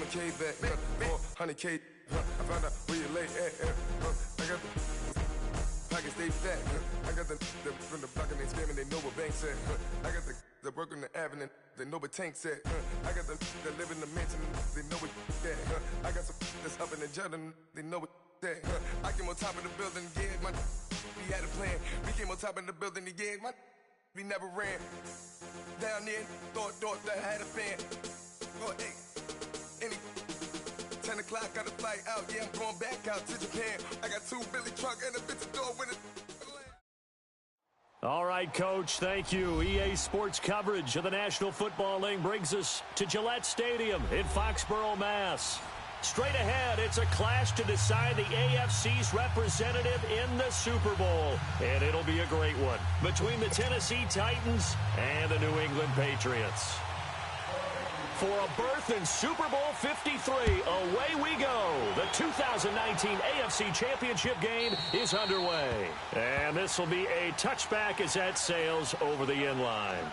K back, 400K. I found out where you lay at. I got the pockets, they fat. I got the from the block and they scamming, they know what banks at. I got the work on the avenue, they know what tanks at. I got the that live in the mansion, they know what that. I got some that's up in the Jordan, they know what that. I came on top of the building, yeah, we had a plan. We came on top of the building, yeah, we never ran. Down there, thought that I had a fan. Oh, hey, any 10 o'clock, got a flight out. Yeah, I'm going back out to Japan. I got 2 Billy truck and a bitch door with it. All right, Coach, thank you. EA Sports coverage of the National Football League brings us to Gillette Stadium in Foxborough, Mass. Straight ahead, it's a clash to decide the AFC's representative in the Super Bowl. And it'll be a great one between the Tennessee Titans and the New England Patriots. For a berth in Super Bowl 53, away we go. The 2019 AFC Championship game is underway. And this will be a touchback as that sails over the end line.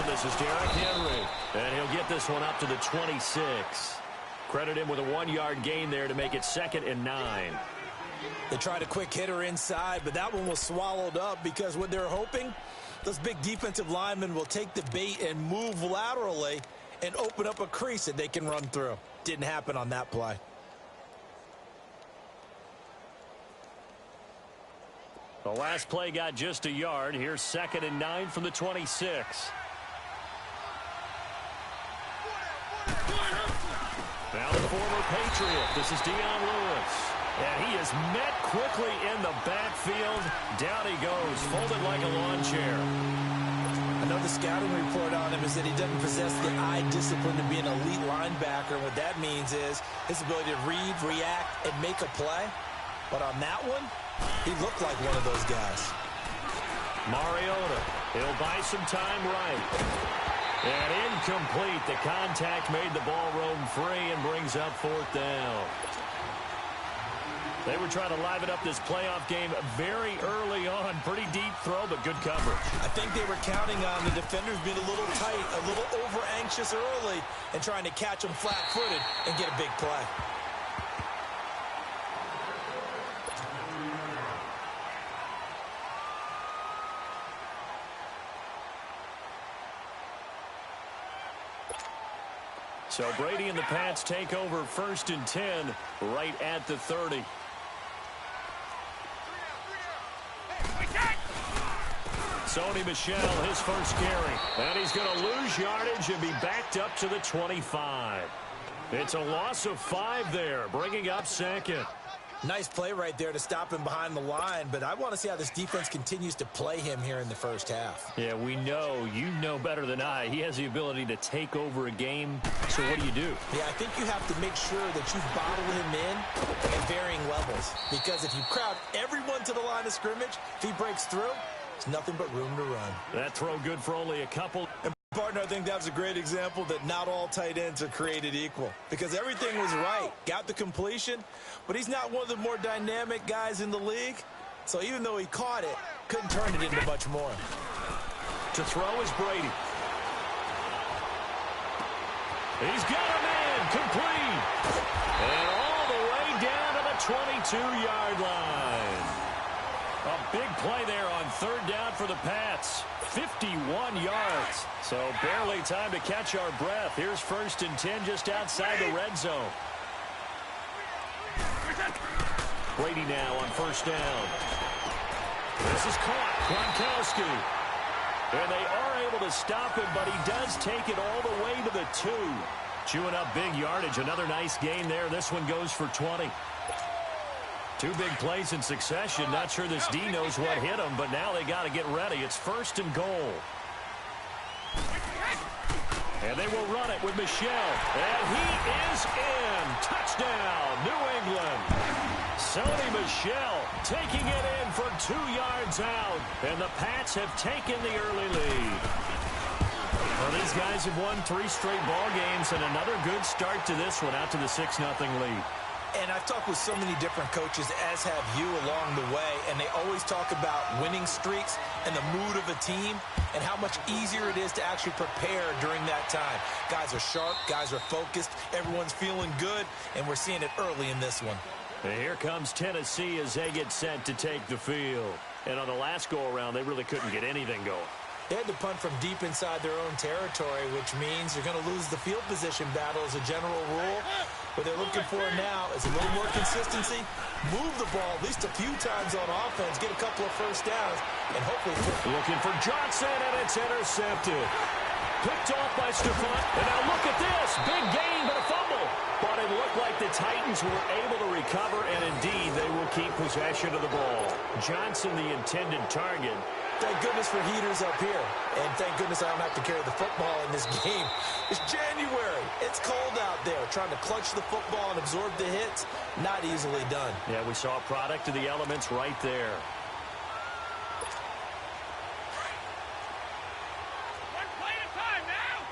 This is Derrick Henry, and he'll get this one up to the 26. Credit him with a 1-yard gain there to make it 2nd and 9. They tried a quick hitter inside, but that one was swallowed up because what they're hoping, those big defensive linemen will take the bait and move laterally and open up a crease that they can run through. Didn't happen on that play. The last play got just a yard. Here's 2nd and 9 from the 26. Now the former Patriot. This is Dion Lewis. And he is met quickly in the backfield. Down he goes, folded like a lawn chair. I know the scouting report on him is that he doesn't possess the eye discipline to be an elite linebacker. What that means is his ability to read, react, and make a play. But on that one, he looked like one of those guys. Mariota, he'll buy some time right. And incomplete. The contact made the ball roam free and brings up 4th down. They were trying to liven up this playoff game very early on. Pretty deep throw, but good coverage. I think they were counting on the defenders being a little tight, a little over-anxious early, and trying to catch them flat-footed and get a big play. So Brady and the Pats take over 1st and 10 right at the 30. Sony Michel, his first carry. And he's going to lose yardage and be backed up to the 25. It's a loss of 5 there, bringing up 2nd. Nice play right there to stop him behind the line, but I want to see how this defense continues to play him here in the first half. Yeah, we know. You know better than I. He has the ability to take over a game. So what do you do? Yeah, I think you have to make sure that you bottle him in at varying levels. Because if you crowd everyone to the line of scrimmage, if he breaks through, there's nothing but room to run. That throw good for only a couple. Partner, I think that was a great example that not all tight ends are created equal because everything was right. Got the completion, but he's not one of the more dynamic guys in the league. So even though he caught it, couldn't turn it into much more. To throw is Brady. He's got a man complete. And all the way down to the 22-yard line. A big play there on 3rd down for the Pats. 51 yards. So barely time to catch our breath. Here's 1st and 10 just outside the red zone. Brady now on 1st down. This is caught. Gronkowski. And they are able to stop him, but he does take it all the way to the 2. Chewing up big yardage. Another nice gain there. This one goes for 20. 2 big plays in succession. Not sure this D knows what hit him, but now they got to get ready. It's 1st and goal. And they will run it with Michel. And he is in. Touchdown, New England. Sony Michel taking it in for 2 yards out. And the Pats have taken the early lead. Well, these guys have won 3 straight ball games and another good start to this one out to the 6-0 lead. And I've talked with so many different coaches, as have you, along the way, and they always talk about winning streaks and the mood of a team and how much easier it is to actually prepare during that time. Guys are sharp, guys are focused, everyone's feeling good, and we're seeing it early in this one. And here comes Tennessee as they get set to take the field. And on the last go-around, they really couldn't get anything going. They had to punt from deep inside their own territory, which means you're going to lose the field position battle as a general rule. What they're looking for now is a little more consistency, move the ball at least a few times on offense, get a couple of first downs, and hopefully... Looking for Johnson, and it's intercepted. Picked off by Stephon. And now look at this. Big gain, but a fumble. But it looked like the Titans were able to recover, and indeed they will keep possession of the ball. Johnson, the intended target. Thank goodness for heaters up here. And thank goodness I don't have to carry the football in this game. It's January. It's cold out there. Trying to clutch the football and absorb the hits, not easily done. Yeah, we saw a product of the elements right there. One play at a time now.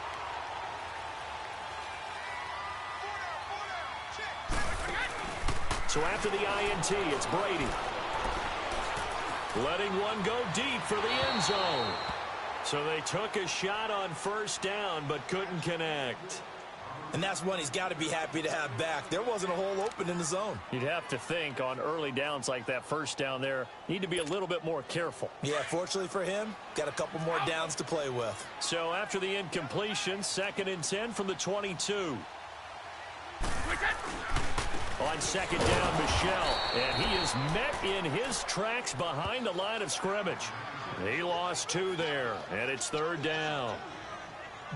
So after the INT, it's Brady. Letting one go deep for the end zone. So they took a shot on first down, but couldn't connect. And that's one he's got to be happy to have back. There wasn't a hole open in the zone. You'd have to think on early downs like that first down there, need to be a little bit more careful. Yeah, fortunately for him, got a couple more downs to play with. So after the incompletion, 2nd and 10 from the 22. On 2nd down, Michel, and he is met in his tracks behind the line of scrimmage. He lost 2 there, and it's 3rd down.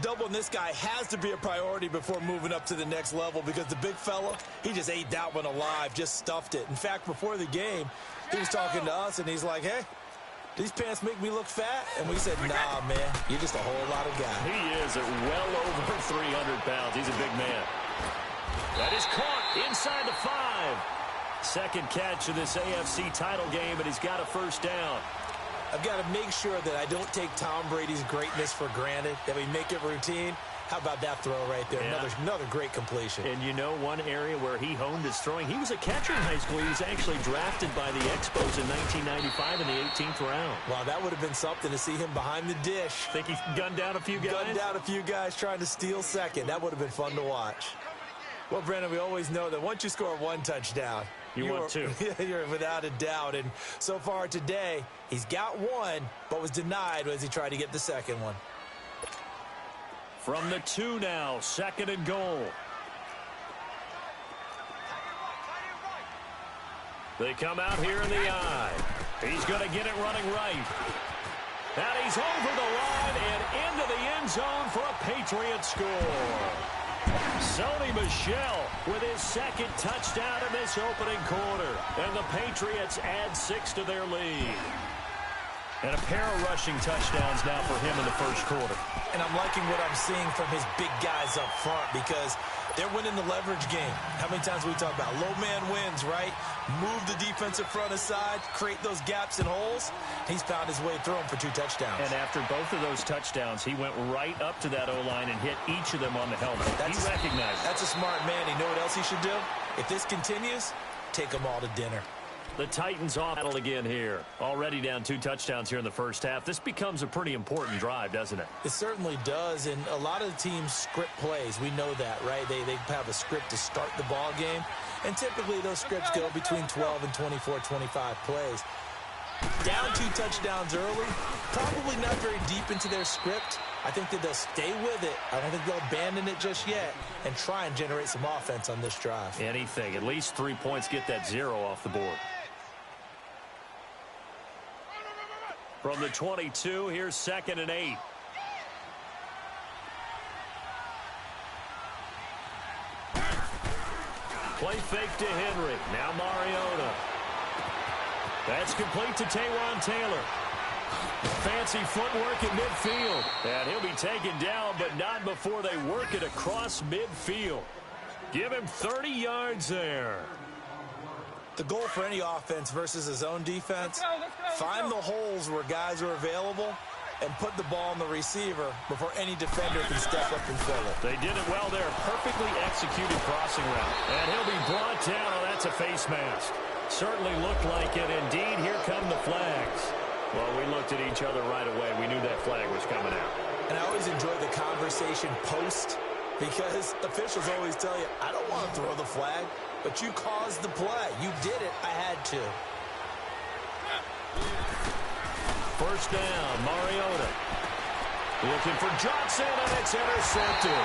Doubling this guy has to be a priority before moving up to the next level because the big fella, he just ate that one alive, just stuffed it. In fact, before the game, he was talking to us, and he's like, hey, these pants make me look fat? And we said, nah, man, you're just a whole lot of guy. He is at well over 300 pounds. He's a big man. That is caught inside the 5. Second catch of this AFC title game, and he's got a first down. I've got to make sure that I don't take Tom Brady's greatness for granted, that we make it routine. How about that throw right there? Yeah. Another great completion. And you know one area where he honed his throwing? He was a catcher in high school. He was actually drafted by the Expos in 1995 in the 18th round. Wow, that would have been something to see him behind the dish. Think he gunned down a few guys? Gunned down a few guys trying to steal second. That would have been fun to watch. Well, Brandon, we always know that once you score 1 touchdown, you want 2. You're without a doubt. And so far today, he's got 1, but was denied as he tried to get the second one. From the 2 now, 2nd and goal. They come out here in the eye. He's going to get it running right. And he's over the line and into the end zone for a Patriot score. Sony Michel with his 2nd touchdown in this opening quarter. And the Patriots add 6 to their lead. And a pair of rushing touchdowns now for him in the first quarter. And I'm liking what I'm seeing from his big guys up front because they're winning the leverage game. How many times we talk about low man wins, right? Move the defensive front aside, create those gaps and holes. He's found his way through them for 2 touchdowns. And after both of those touchdowns, he went right up to that O-line and hit each of them on the helmet. He recognized it. That's a smart man. You know what else he should do? If this continues, take them all to dinner. The Titans off battle again here. Already down 2 touchdowns here in the first half. This becomes a pretty important drive, doesn't it? It certainly does, and a lot of the teams script plays. We know that, right? They have a script to start the ball game, and typically those scripts go between 12 and 24, 25 plays. Down 2 touchdowns early, probably not very deep into their script. I think that they'll stay with it. I don't think they'll abandon it just yet and try and generate some offense on this drive. Anything. At least 3 points, get that 0 off the board. From the 22, here's 2nd and 8. Play fake to Henry. Now Mariota. That's complete to Taywan Taylor. Fancy footwork in midfield. And he'll be taken down, but not before they work it across midfield. Give him 30 yards there. The goal for any offense versus his own defense, find the holes where guys are available and put the ball on the receiver before any defender can step up and fill it. They did it well there. Perfectly executed crossing route. And he'll be brought down. Oh, that's a face mask. Certainly looked like it. Indeed, here come the flags. Well, we looked at each other right away. We knew that flag was coming out. And I always enjoy the conversation post, because officials always tell you, I don't want to throw the flag, but you caused the play. You did it. I had to. First down, Mariota. Looking for Johnson, and it's intercepted.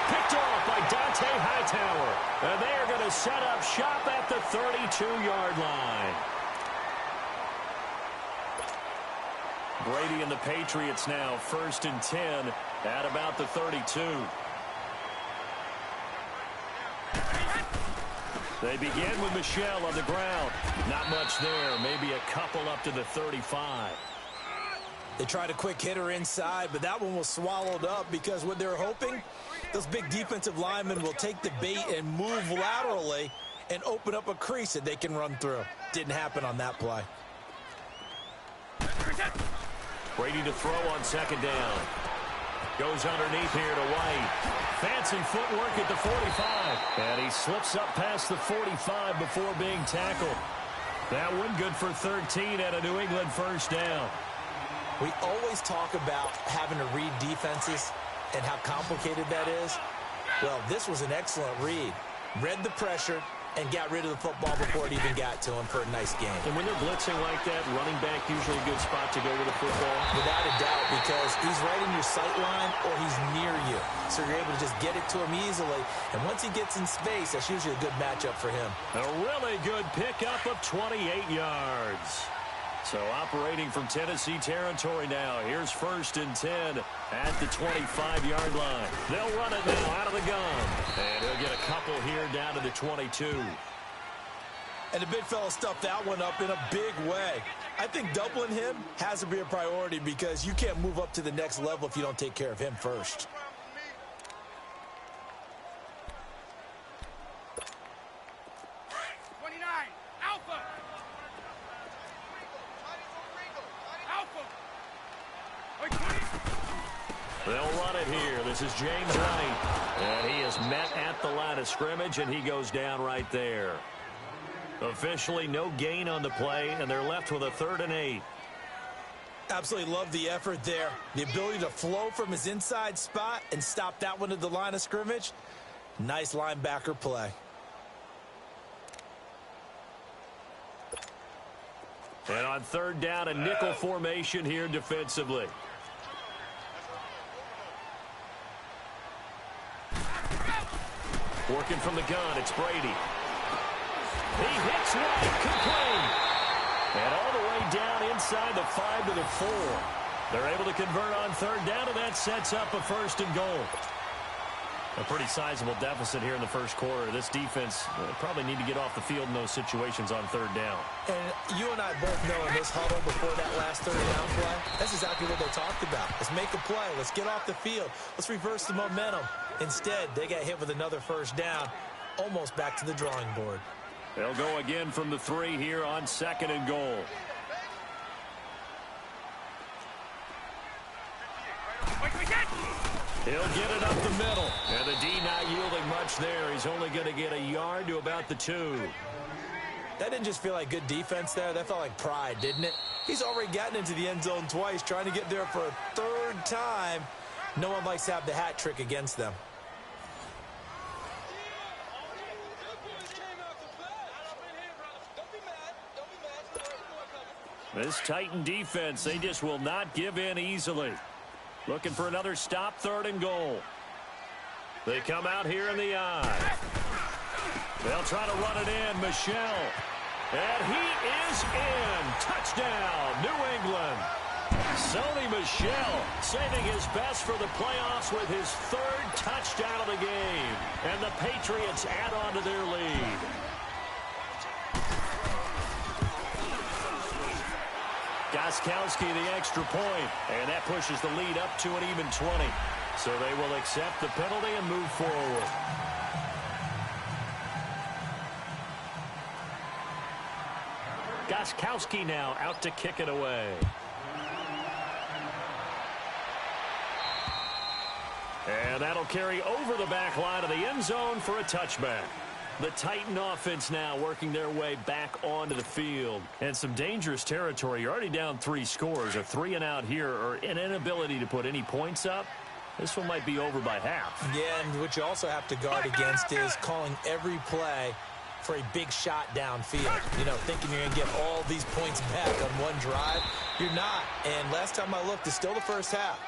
Picked off by Dante Hightower. And they are going to set up shop at the 32-yard line. Brady and the Patriots now first and 10 at about the 32. They begin with Michel on the ground. Not much there. Maybe a couple up to the 35. They tried a quick hitter inside, but that one was swallowed up because what they're hoping, those big defensive linemen will take the bait and move laterally and open up a crease that they can run through. Didn't happen on that play. Brady to throw on second down. Goes underneath here to White. Fancy footwork at the 45. And he slips up past the 45 before being tackled. That one good for 13 at a New England first down. We always talk about having to read defenses and how complicated that is. Well, this was an excellent read. Read the pressure and got rid of the football before it even got to him for a nice game. And when they're blitzing like that, running back usually a good spot to go with the football? Without a doubt, because he's right in your sight line or he's near you. So you're able to just get it to him easily. And once he gets in space, that's usually a good matchup for him. A really good pickup of 28 yards. So operating from Tennessee territory now. Here's first and 10 at the 25-yard line. They'll run it now out of the gun. And he'll get a couple here down to the 22. And the big fella stuffed that one up in a big way. I think doubling him has to be a priority because you can't move up to the next level if you don't take care of him first. They'll run it here. This is James White. And he is met at the line of scrimmage, and he goes down right there. Officially no gain on the play, and they're left with a 3rd and 8. Absolutely love the effort there. The ability to flow from his inside spot and stop that one at the line of scrimmage. Nice linebacker play. And on 3rd down, a nickel formation here defensively. Working from the gun, it's Brady. He hits White, complete. And all the way down inside the 5 to the 4. They're able to convert on 3rd down, and that sets up a 1st and goal. A pretty sizable deficit here in the first quarter. This defense probably need to get off the field in those situations on 3rd down. And you and I both know in this huddle before that last 3rd down play, that's exactly what they talked about. Let's make a play. Let's get off the field. Let's reverse the momentum. Instead, they got hit with another 1st down, almost back to the drawing board. They'll go again from the 3 here on 2nd and goal. He'll get it up the middle. And the D not yielding much there. He's only going to get a yard to about the 2. That didn't just feel like good defense there. That felt like pride, didn't it? He's already gotten into the end zone twice, trying to get there for a 3rd time. No one likes to have the hat trick against them. This Titan defense, they just will not give in easily. Looking for another stop, 3rd and goal. They come out here in the eye. They'll try to run it in. Michel. And he is in. Touchdown, New England. Sony Michel saving his best for the playoffs with his 3rd touchdown of the game. And the Patriots add on to their lead. Gostkowski the extra point, and that pushes the lead up to an even 20. So they will accept the penalty and move forward. Gostkowski now out to kick it away. And that'll carry over the back line of the end zone for a touchback. The Titan offense now working their way back onto the field. And some dangerous territory. You're already down 3 scores. A 3-and-out here or an inability to put any points up. This one might be over by half. Yeah, and what you also have to guard against is calling every play for a big shot downfield. You know, thinking you're going to get all these points back on one drive. You're not. And last time I looked, it's still the first half.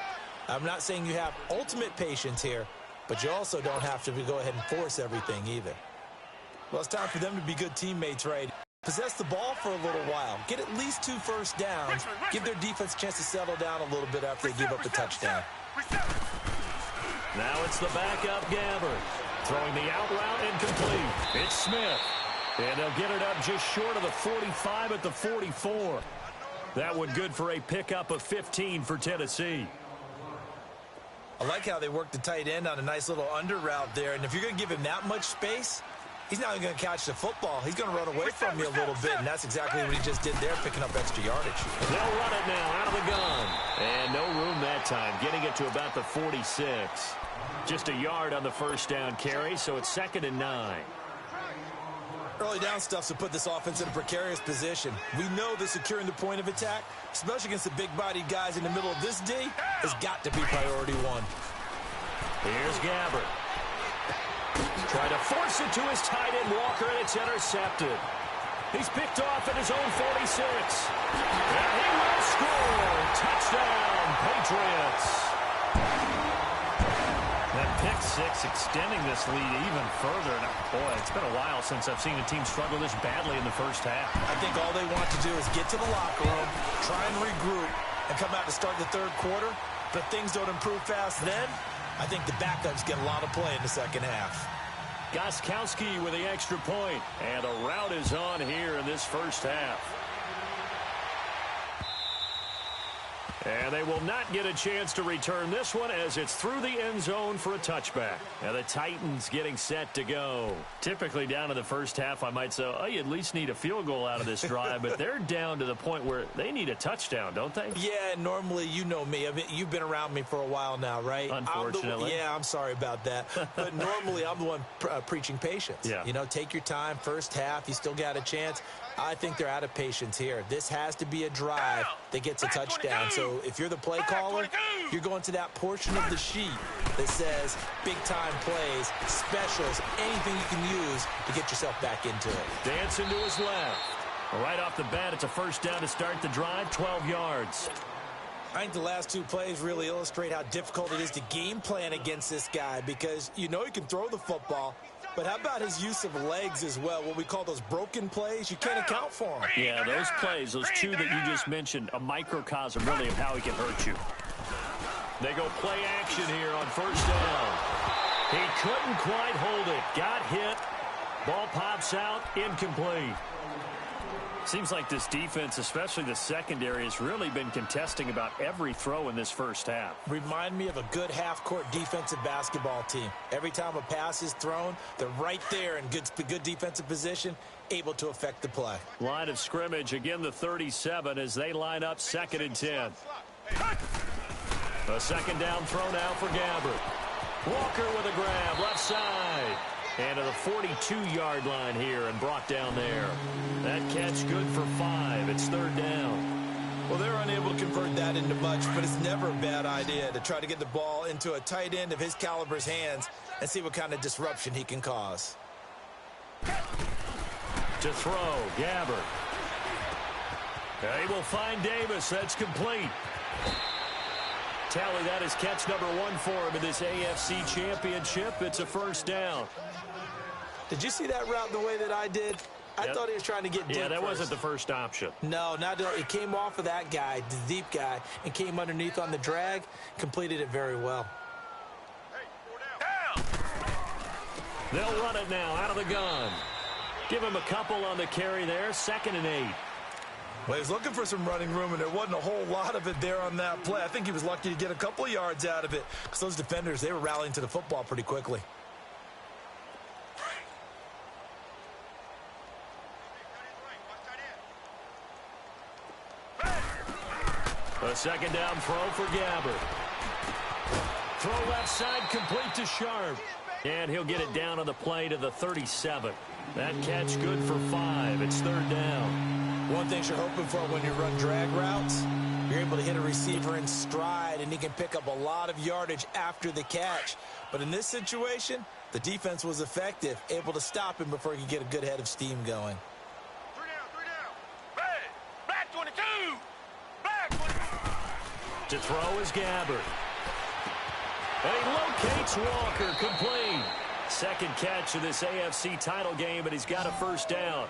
I'm not saying you have ultimate patience here, but you also don't have to go ahead and force everything either. Well, it's time for them to be good teammates, right? Possess the ball for a little while. Get at least 2 first downs. Give their defense a chance to settle down a little bit after they give up the touchdown. Now it's the backup Gabbard. Throwing the out route incomplete. It's Smith. And they'll get it up just short of the 45 at the 44. That one good for a pickup of 15 for Tennessee. I like how they work the tight end on a nice little under route there. And if you're going to give him that much space, he's not even going to catch the football. He's going to run away from you a little bit, and that's exactly what he just did there, picking up extra yardage. They'll run it now out of the gun. And no room that time, getting it to about the 46. Just a yard on the first down carry, so it's 2nd and 9. Early down stuff's to put this offense in a precarious position. We know that securing the point of attack, especially against the big-bodied guys in the middle of this D, has got to be priority 1. Here's Gabbard. Try to force it to his tight end, Walker, and it's intercepted. He's picked off at his own 46. And he will score. Touchdown, Patriots. That pick 6 extending this lead even further. Now, boy, it's been a while since I've seen a team struggle this badly in the first half. I think all they want to do is get to the locker room, try and regroup, and come out to start the third quarter. But if things don't improve fast then, I think the backups get a lot of play in the second half. Gostkowski with the extra point. And a rout is on here in this first half. And they will not get a chance to return this one as it's through the end zone for a touchback. Now the Titans getting set to go. Typically down in the first half, I might say, oh, you at least need a field goal out of this drive. But they're down to the point where they need a touchdown, don't they? Yeah, normally, you know me. I mean, you've been around me for a while now, right? Unfortunately. I'm sorry about that. But normally, I'm the one preaching patience. Yeah. You know, take your time. First half, you still got a chance. I think they're out of patience here. This has to be a drive that gets a touchdown. So if you're the play caller, you're going to that portion of the sheet that says big-time plays, specials, anything you can use to get yourself back into it. Dancing to his left. Right off the bat, it's a first down to start the drive, 12 yards. I think the last 2 plays really illustrate how difficult it is to game plan against this guy because you know he can throw the football, but how about his use of legs as well? What we call those broken plays, you can't account for them. Yeah, those plays, those 2 that you just mentioned, a microcosm really of how he can hurt you. They go play action here on first down. He couldn't quite hold it. Got hit. Ball pops out. Incomplete. Seems like this defense, especially the secondary, has really been contesting about every throw in this first half. Remind me of a good half-court defensive basketball team. Every time a pass is thrown, they're right there in good defensive position, able to affect the play. Line of scrimmage, again the 37 as they line up 2nd and 10. A second down throw now for Gabbard. Walker with a grab, left side. And to the 42-yard line here and brought down there. That catch good for 5. It's 3rd down. Well, they're unable to convert that into much, but it's never a bad idea to try to get the ball into a tight end of his caliber's hands and see what kind of disruption he can cause. To throw, Gabbard. They will find Davis. That's complete. Tally that is catch number 1 for him in this AFC Championship. It's a first down. Did you see that route the way that I did? I thought he was trying to get deep. Yeah, that wasn't the first option. No, not it came off of that guy, the deep guy, and came underneath on the drag, completed it very well. They'll run it now out of the gun. Give him a couple on the carry there, 2nd and 8. Well, he was looking for some running room, and there wasn't a whole lot of it there on that play. I think he was lucky to get a couple of yards out of it because those defenders, they were rallying to the football pretty quickly. A second down throw for Gabbard. Throw left side, complete to Sharp. And he'll get it down on the play to the 37. That catch good for 5. It's third down. One thing you're hoping for when you run drag routes, you're able to hit a receiver in stride, and he can pick up a lot of yardage after the catch. But in this situation, the defense was effective, able to stop him before he could get a good head of steam going. 3 down. Hey, back 22. Back 22. To throw is Gabbard. And he locates Walker, complete. Second catch of this AFC title game, and he's got a first down.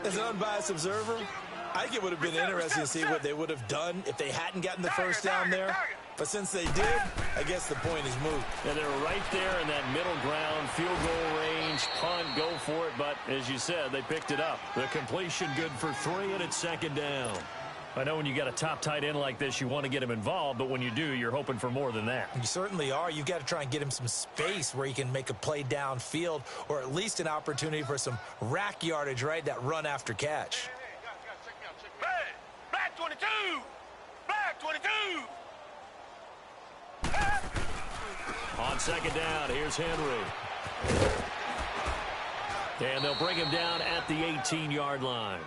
As an unbiased observer, I think it would have been interesting to see what they would have done if they hadn't gotten the first down there. But since they did, I guess the point is moot. And they're right there in that middle ground, field goal range, punt, go for it. But as you said, they picked it up. The completion good for 3, and it's second down. I know when you got a top tight end like this, you want to get him involved, but when you do, you're hoping for more than that. You certainly are. You've got to try and get him some space where he can make a play downfield, or at least an opportunity for some rack yardage, right? That run after catch. Hey, back 22. Back 22. On second down, here's Henry. And they'll bring him down at the 18-yard line.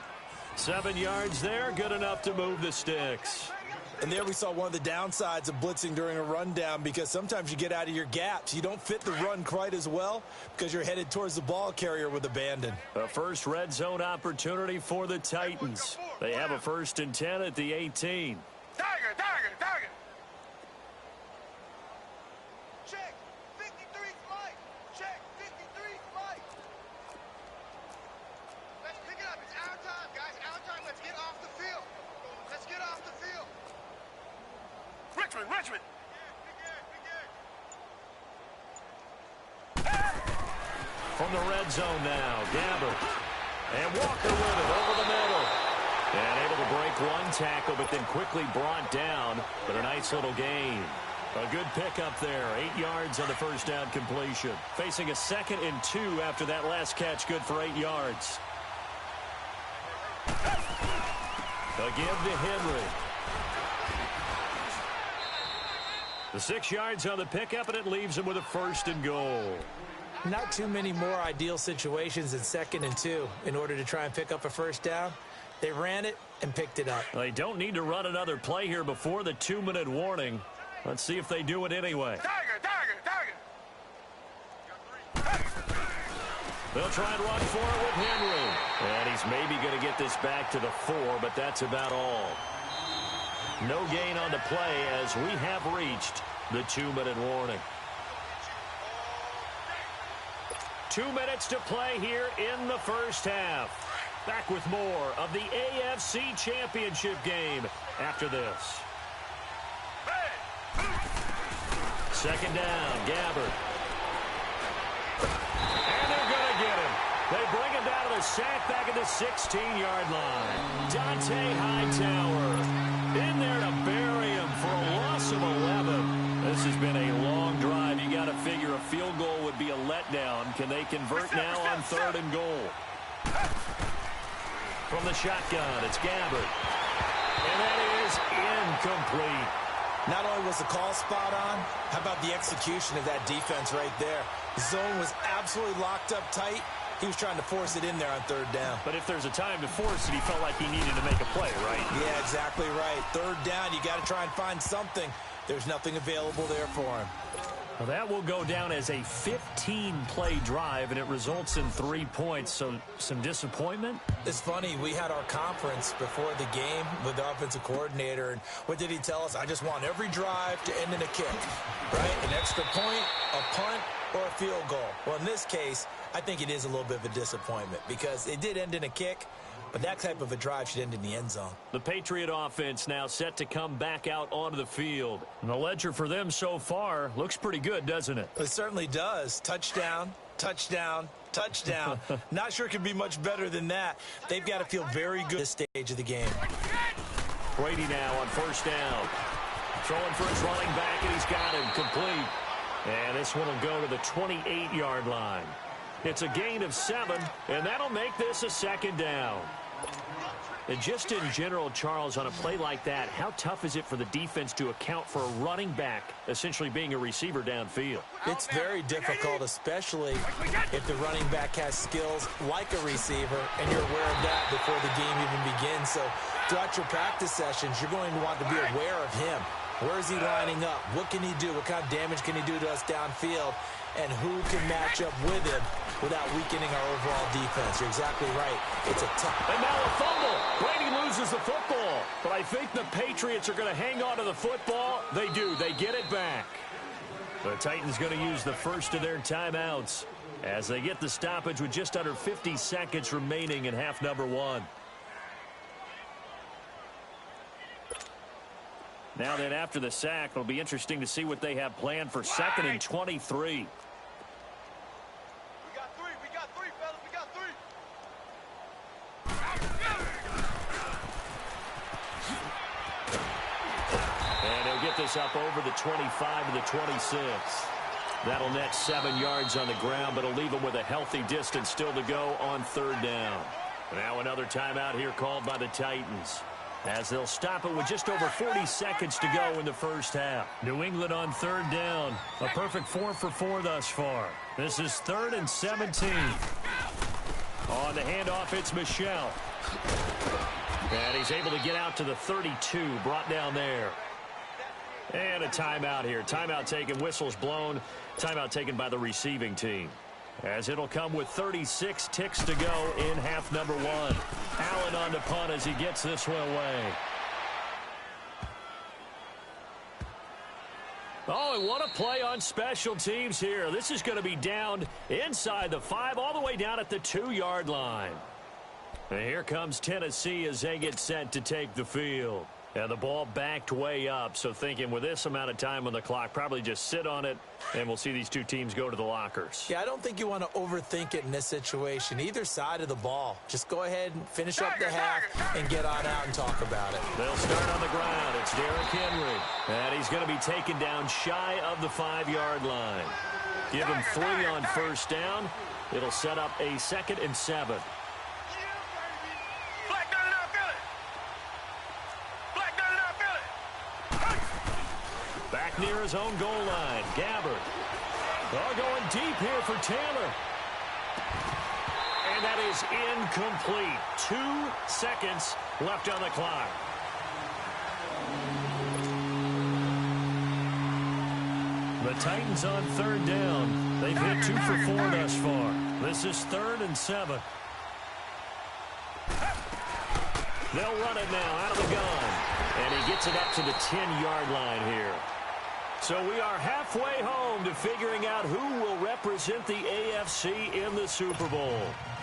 7 yards there, good enough to move the sticks. And there we saw one of the downsides of blitzing during a rundown, because sometimes you get out of your gaps. You don't fit the run quite as well because you're headed towards the ball carrier with abandon. A first red zone opportunity for the Titans. They have a 1st and 10 at the 18. Tiger. Check. 53 flight. Check. 53 flight. Let's pick it up. It's our time, guys. Our time. Let's get off the field. Let's get off the field. Richmond. From the red zone now, Gabbard. And Walker with it over the middle. And able to break one tackle, but then quickly brought down. But a nice little gain. A good pickup there. 8 yards on the first down completion. Facing a 2nd and 2 after that last catch, good for 8 yards. A give to Henry. The 6 yards on the pickup, and it leaves him with a 1st and goal. Not too many more ideal situations in 2nd and 2 in order to try and pick up a first down. They ran it and picked it up. They don't need to run another play here before the 2-minute warning. Let's see if they do it anyway. Tiger. They'll try and run for it with Henry. And he's maybe going to get this back to the 4, but that's about all. No gain on the play as we have reached the 2-minute warning. 2 minutes to play here in the first half. Back with more of the AFC Championship game after this. Second down, Gabbard. And they're going to get him. They bring him down to the sack back at the 16-yard line. Dante Hightower in there to bury him for a loss of 11. This has been a long drive. You got to figure a field goal would be a letdown. Can they convert now on 3rd and goal? From the shotgun, it's Gabbard. And that is incomplete. Not only was the call spot on, how about the execution of that defense right there? The zone was absolutely locked up tight. He was trying to force it in there on 3rd down. But if there's a time to force it, he felt like he needed to make a play, right? Yeah, exactly right. 3rd down, you got to try and find something. There's nothing available there for him. Well, that will go down as a 15-play drive, and it results in 3 points. So some disappointment? It's funny. We had our conference before the game with the offensive coordinator, and what did he tell us? I just want every drive to end in a kick, right? An extra point, a punt, or a field goal. Well, in this case, I think it is a little bit of a disappointment because it did end in a kick, but that type of a drive should end in the end zone. The Patriot offense now set to come back out onto the field. And the ledger for them so far looks pretty good, doesn't it? It certainly does. Touchdown, touchdown, touchdown. Not sure it could be much better than that. They've got to feel very good at this stage of the game. Brady now on 1st down. Throwing for his running back, and he's got him complete. And this one will go to the 28-yard line. It's a gain of 7, and that'll make this a 2nd down. And just in general, Charles, on a play like that, how tough is it for the defense to account for a running back essentially being a receiver downfield? It's very difficult, especially if the running back has skills like a receiver, and you're aware of that before the game even begins. So throughout your practice sessions, you're going to want to be aware of him. Where is he lining up? What can he do? What kind of damage can he do to us downfield? And who can match up with him without weakening our overall defense? You're exactly right. It's a tough. And now a fumble. Brady loses the football. But I think the Patriots are going to hang on to the football. They do. They get it back. The Titans going to use the first of their timeouts as they get the stoppage with just under 50 seconds remaining in half number one. Now then, after the sack, it'll be interesting to see what they have planned for 2nd and 23. We got three, fellas. We got three. And he'll get this up over the 25 to the 26. That'll net 7 yards on the ground, but it'll leave him with a healthy distance still to go on 3rd down. Now another timeout here called by the Titans, as they'll stop it with just over 40 seconds to go in the first half. New England on 3rd down. A perfect 4 for 4 thus far. This is 3rd and 17. On the handoff, it's Michel. And he's able to get out to the 32, brought down there. And a timeout here. Timeout taken, whistles blown. Timeout taken by the receiving team, as it'll come with 36 ticks to go in half number one. Allen on the punt as he gets this one away. Oh, and what a play on special teams here. This is going to be down inside the 5, all the way down at the 2-yard line. And here comes Tennessee as they get set to take the field. And the ball backed way up, so thinking with this amount of time on the clock, probably just sit on it, and we'll see these two teams go to the lockers. Yeah, I don't think you want to overthink it in this situation. Either side of the ball. Just go ahead and finish up the half and get on out and talk about it. They'll start on the ground. It's Derrick Henry. And he's going to be taken down shy of the 5-yard line. Give him 3 on 1st down. It'll set up a 2nd and 7. Back near his own goal line, Gabbard. Oh, going deep here for Taylor. And that is incomplete. 2 seconds left on the clock. The Titans on 3rd down. They've hit 2 for 4 thus far. This is 3rd and 7. They'll run it now out of the gun. And he gets it up to the 10-yard line here. So we are halfway home to figuring out who will represent the AFC in the Super Bowl.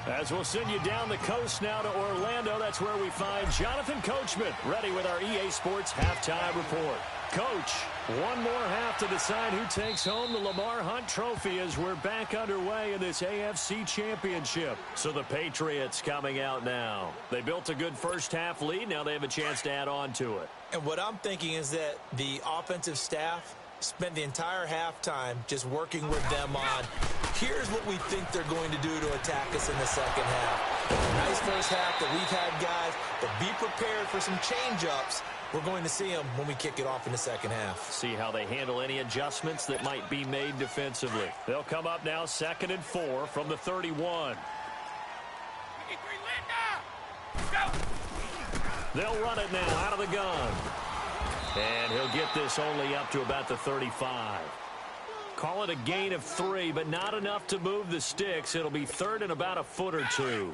As we'll send you down the coast now to Orlando, that's where we find Jonathan Coachman ready with our EA Sports Halftime Report. Coach, one more half to decide who takes home the Lamar Hunt Trophy as we're back underway in this AFC Championship. So the Patriots coming out now. They built a good first half lead. Now they have a chance to add on to it. And what I'm thinking is that the offensive staff spent the entire halftime just working with them on, here's what we think they're going to do to attack us in the second half. Nice first half that we've had, guys, but be prepared for some change-ups. We're going to see them when we kick it off in the second half. See how they handle any adjustments that might be made defensively. They'll come up now 2nd and 4 from the 31. They'll run it now out of the gun. And he'll get this only up to about the 35. Call it a gain of 3, but not enough to move the sticks. It'll be 3rd and about a foot or 2.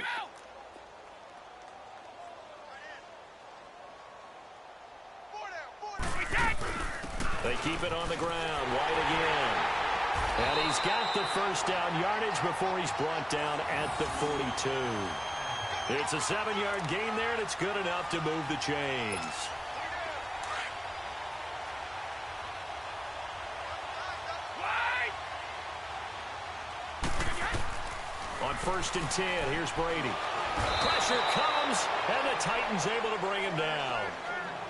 They keep it on the ground. White again. And he's got the first down yardage before he's brought down at the 42. It's a 7-yard gain there, and it's good enough to move the chains. On 1st and 10, here's Brady. Pressure comes, and the Titans able to bring him down.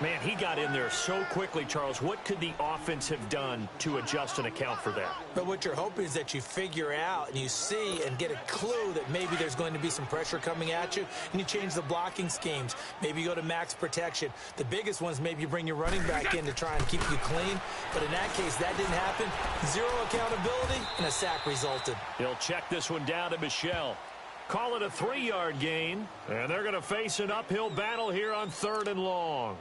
Man, he got in there so quickly, Charles. What could the offense have done to adjust and account for that? But what you're hoping is that you figure out and you see and get a clue that maybe there's going to be some pressure coming at you, and you change the blocking schemes. Maybe you go to max protection. The biggest ones, maybe you bring your running back in to try and keep you clean. But in that case, that didn't happen. Zero accountability, and a sack resulted. He'll check this one down to Michelle. Call it a 3-yard gain, and they're going to face an uphill battle here on 3rd and long.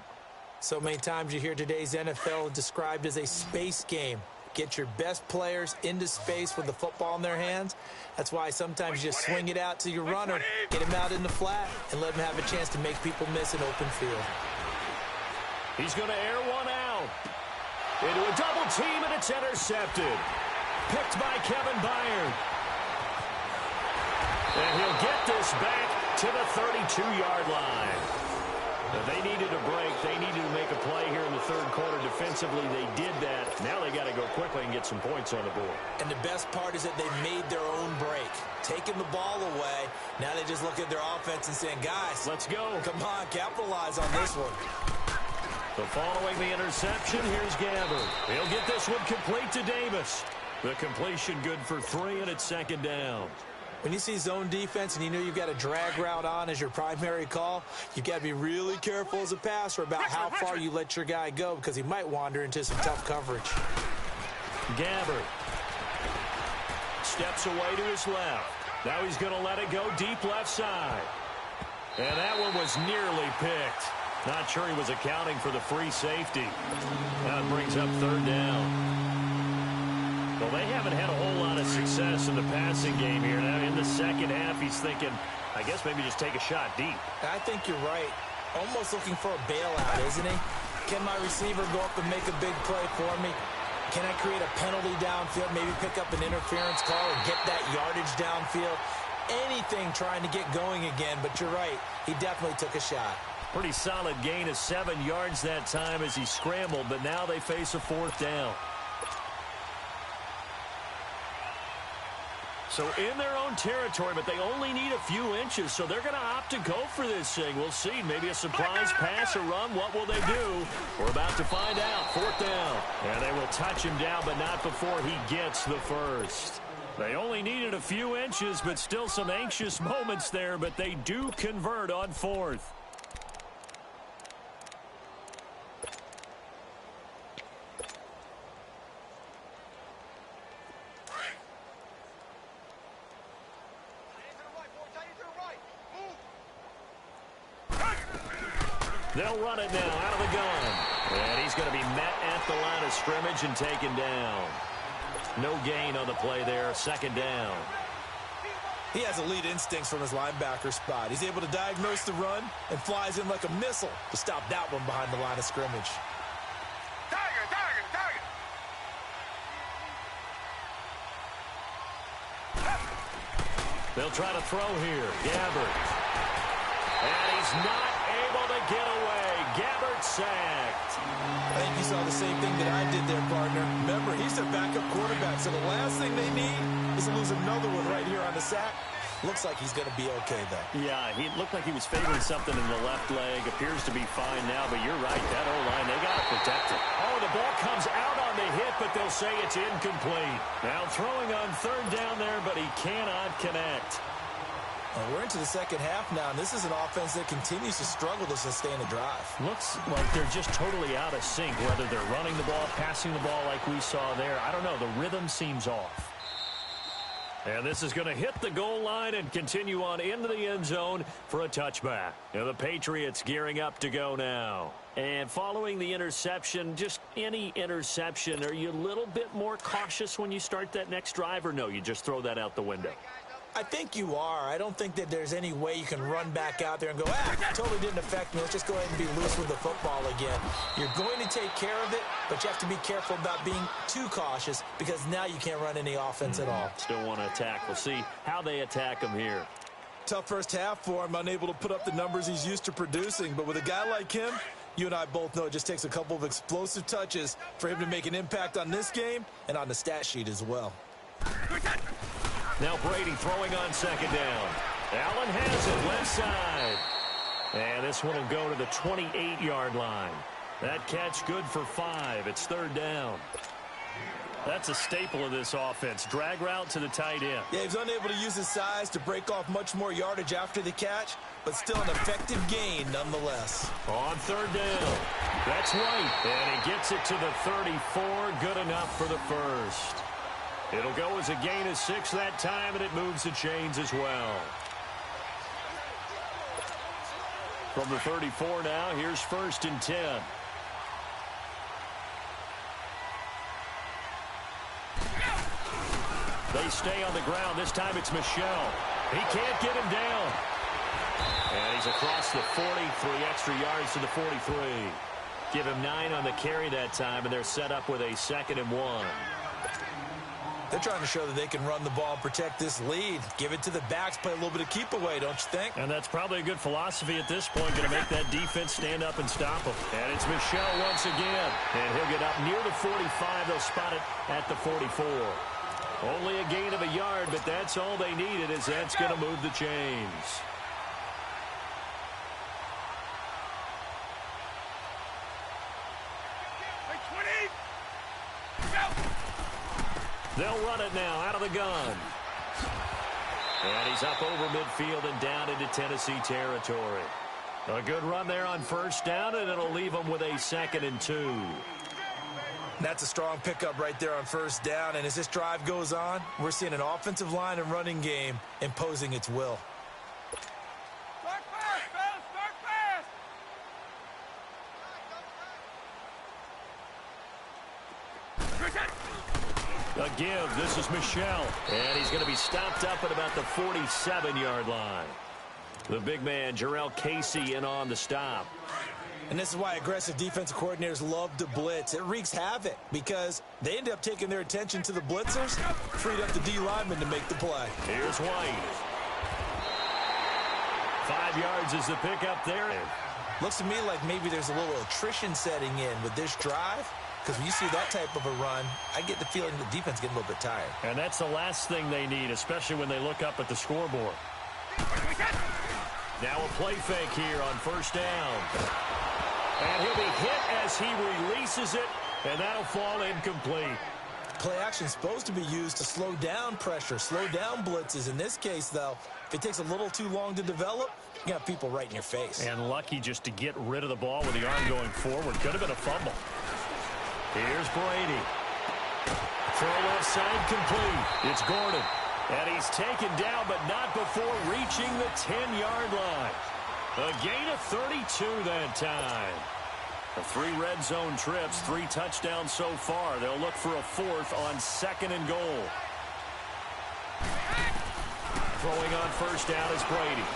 So many times you hear today's NFL described as a space game. Get your best players into space with the football in their hands. That's why sometimes you just swing it out to your runner, get him out in the flat, and let him have a chance to make people miss an open field. He's going to air one out. Into a double team, and it's intercepted. Picked by Kevin Byard. And he'll get this back to the 32-yard line. They needed a break. They needed to make a play here in the 3rd quarter. Defensively, they did that. Now they got to go quickly and get some points on the board. And the best part is that they made their own break. Taking the ball away. Now they just look at their offense and saying, guys, let's go. Come on, capitalize on this one. So following the interception, here's Gabbard. He'll get this one complete to Davis. The completion good for 3, and it's 2nd down. When you see zone defense and you know you've got a drag route on as your primary call, you've got to be really careful as a passer about how far you let your guy go because he might wander into some tough coverage. Gabbard steps away to his left. Now he's going to let it go deep left side. And that one was nearly picked. Not sure he was accounting for the free safety. That brings up 3rd down. Well, they haven't had a whole lot of success in the passing game here. Now, in the second half, he's thinking, I guess maybe just take a shot deep. I think you're right. Almost looking for a bailout, isn't he? Can my receiver go up and make a big play for me? Can I create a penalty downfield, maybe pick up an interference call or get that yardage downfield? Anything trying to get going again, but you're right. He definitely took a shot. Pretty solid gain of 7 yards that time as he scrambled, but now they face a 4th down. So in their own territory, but they only need a few inches, so they're going to opt to go for this thing. We'll see. Maybe a surprise pass or run. What will they do? We're about to find out. 4th down. And they will touch him down, but not before he gets the first. They only needed a few inches, but still some anxious moments there, but they do convert on 4th. They'll run it now out of the gun. And he's going to be met at the line of scrimmage and taken down. No gain on the play there. 2nd down. He has elite instincts from his linebacker spot. He's able to diagnose the run and flies in like a missile to stop that one behind the line of scrimmage. Tiger, tiger, tiger. They'll try to throw here. Gabbard. And he's not able to get away. Gabbard sacked. I think you saw the same thing that I did there, partner. Remember, he's their backup quarterback, so the last thing they need is to lose another one right here on the sack. Looks like he's going to be okay, though. Yeah, he looked like he was favoring something in the left leg. Appears to be fine now, but you're right. That O-line, they got to protect it. Oh, the ball comes out on the hit, but they'll say it's incomplete. Now throwing on 3rd down there, but he cannot connect. We're into the second half now, and this is an offense that continues to struggle to sustain a drive. Looks like they're just totally out of sync, whether they're running the ball, passing the ball like we saw there. I don't know. The rhythm seems off. And this is going to hit the goal line and continue on into the end zone for a touchback. Now the Patriots gearing up to go now. And following the interception, just any interception, are you a little bit more cautious when you start that next drive, or no, you just throw that out the window? I think you are. I don't think that there's any way you can run back out there and go, totally didn't affect me. Let's just go ahead and be loose with the football again. You're going to take care of it, but you have to be careful about being too cautious because now you can't run any offense at all. Still want to attack. We'll see how they attack him here. Tough first half for him, unable to put up the numbers he's used to producing. But with a guy like him, you and I both know it just takes a couple of explosive touches for him to make an impact on this game and on the stat sheet as well. Now Brady throwing on 2nd down. Allen has it left side. And this one will go to the 28-yard line. That catch good for 5. It's third down. That's a staple of this offense. Drag route to the tight end. Yeah, he's unable to use his size to break off much more yardage after the catch, but still an effective gain nonetheless. On third down. That's White, and he gets it to the 34. Good enough for the first. It'll go as a gain of 6 that time, and it moves the chains as well. From the 34 now, here's 1st and 10. They stay on the ground. This time it's Michel. He can't get him down. And he's across the 40, 3 extra yards to the 43. Give him 9 on the carry that time, and they're set up with a 2nd and 1. They're trying to show that they can run the ball and protect this lead. Give it to the backs, play a little bit of keep away, don't you think? And that's probably a good philosophy at this point, going to make that defense stand up and stop them. And it's Michel once again. And he'll get up near the 45. They'll spot it at the 44. Only a gain of a yard, but that's all they needed, as that's going to move the chains. They'll run it now out of the gun. And he's up over midfield and down into Tennessee territory. A good run there on 1st down, and it'll leave them with a 2nd and 2. That's a strong pickup right there on 1st down, and as this drive goes on, we're seeing an offensive line and running game imposing its will. Start fast, fellas, start fast! A give. This is Michel. And he's going to be stopped up at about the 47-yard line. The big man, Jarrell Casey, in on the stop. And this is why aggressive defensive coordinators love to blitz. It wreaks havoc because they end up taking their attention to the blitzers, freed up the D lineman to make the play. Here's White. 5 yards is the pickup there. Looks to me like maybe there's a little attrition setting in with this drive, because when you see that type of a run, I get the feeling the defense getting a little bit tired. And that's the last thing they need, especially when they look up at the scoreboard. Now a play fake here on 1st down. And he'll be hit as he releases it, and that'll fall incomplete. Play action is supposed to be used to slow down pressure, slow down blitzes. In this case, though, if it takes a little too long to develop, you got people right in your face. And lucky just to get rid of the ball with the arm going forward. Could have been a fumble. Here's Brady. Throw left side complete. It's Gordon. And he's taken down, but not before reaching the 10-yard line. A gain of 32 that time. The 3 red zone trips, 3 touchdowns so far. They'll look for a 4th on 2nd and goal. Throwing on 1st down is Brady.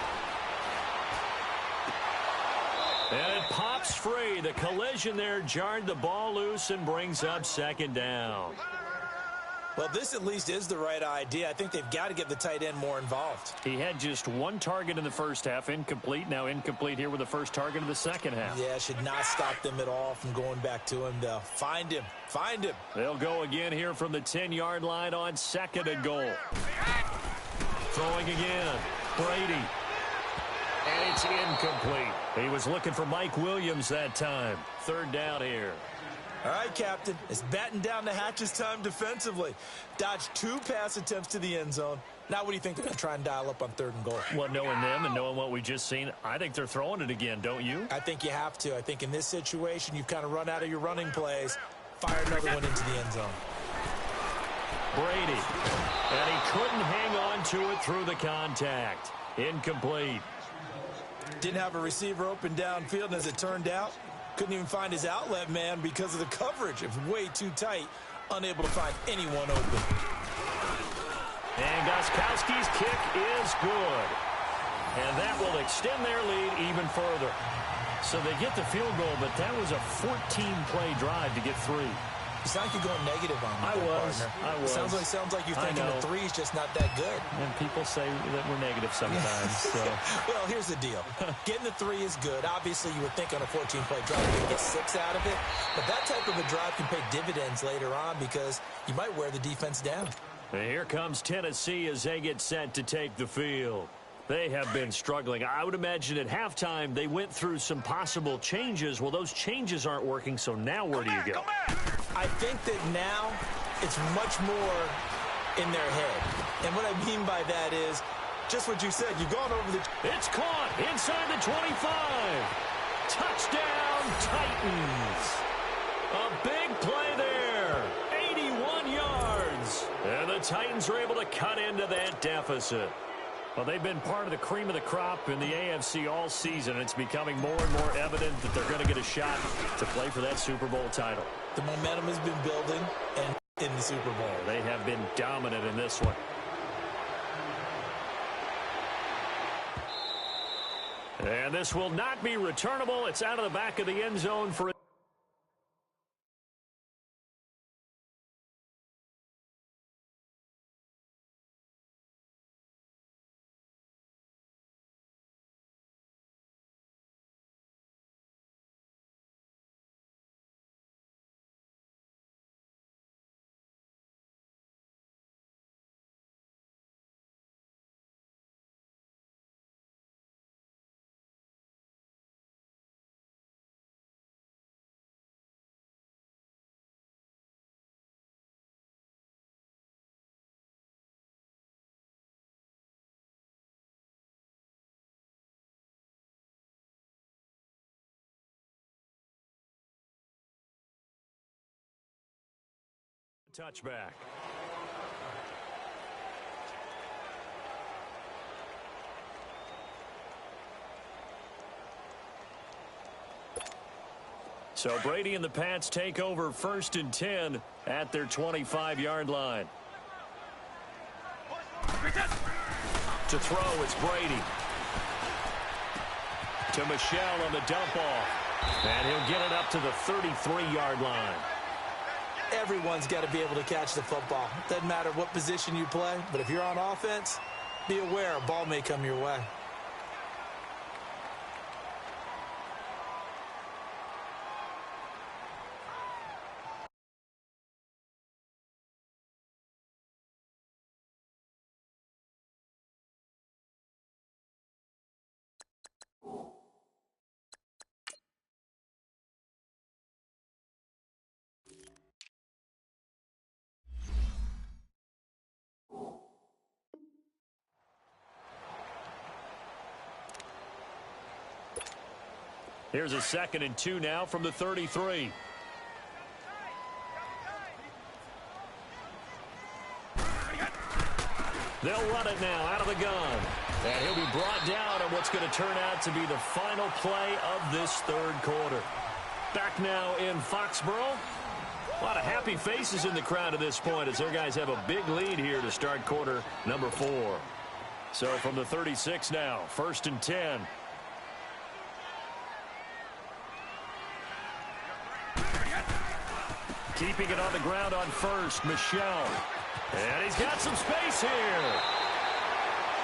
And it pops free. The collision there jarred the ball loose and brings up 2nd down. Well, this at least is the right idea. I think they've got to get the tight end more involved. He had just 1 target in the first half, incomplete. Now incomplete here with the first target of the second half. Yeah, should not stop them at all from going back to him, though. Find him. Find him. They'll go again here from the 10-yard line on 2nd and goal. Throwing again. Brady. And it's incomplete. He was looking for Mike Williams that time. 3rd down here. All right, Captain. It's batten down the hatches time defensively. Dodged 2 pass attempts to the end zone. Now what do you think they're going to try and dial up on 3rd and goal? Well, knowing them and knowing what we just seen, I think they're throwing it again, don't you? I think you have to. I think in this situation, you've kind of run out of your running plays. Fire another one into the end zone. Brady. And he couldn't hang on to it through the contact. Incomplete. Didn't have a receiver open downfield, and as it turned out, couldn't even find his outlet man because of the coverage. It was way too tight, unable to find anyone open. And Gostkowski's kick is good. And that will extend their lead even further. So they get the field goal, but that was a 14-play drive to get 3. You sound like you're going negative on me. I was. Sounds like you're thinking the 3 is just not that good. And people say that we're negative sometimes. So. Well, here's the deal. Getting the 3 is good. Obviously, you would think on a 14-play drive you can get 6 out of it. But that type of a drive can pay dividends later on because you might wear the defense down. And here comes Tennessee as they get set to take the field. They have been struggling. I would imagine at halftime they went through some possible changes. Well, those changes aren't working, so now where do you go? I think that now it's much more in their head. And what I mean by that is just what you said. You've gone over the... It's caught inside the 25. Touchdown, Titans. A big play there. 81 yards. And the Titans are able to cut into that deficit. Well, they've been part of the cream of the crop in the AFC all season. It's becoming more and more evident that they're going to get a shot to play for that Super Bowl title. The momentum has been building and in the Super Bowl. They have been dominant in this one. And this will not be returnable. It's out of the back of the end zone for a touchback. So Brady and the Pats take over 1st and 10 at their 25-yard line. To throw, it's Brady. To Michelle on the dump off. And he'll get it up to the 33-yard line. Everyone's got to be able to catch the football. Doesn't matter what position you play, but if you're on offense, be aware a ball may come your way. Here's a 2nd and 2 now from the 33. They'll run it now out of the gun. And he'll be brought down on what's going to turn out to be the final play of this 3rd quarter. Back now in Foxborough. A lot of happy faces in the crowd at this point as their guys have a big lead here to start quarter number 4. So from the 36 now, 1st and 10. Keeping it on the ground on 1st, Michelle. And he's got some space here.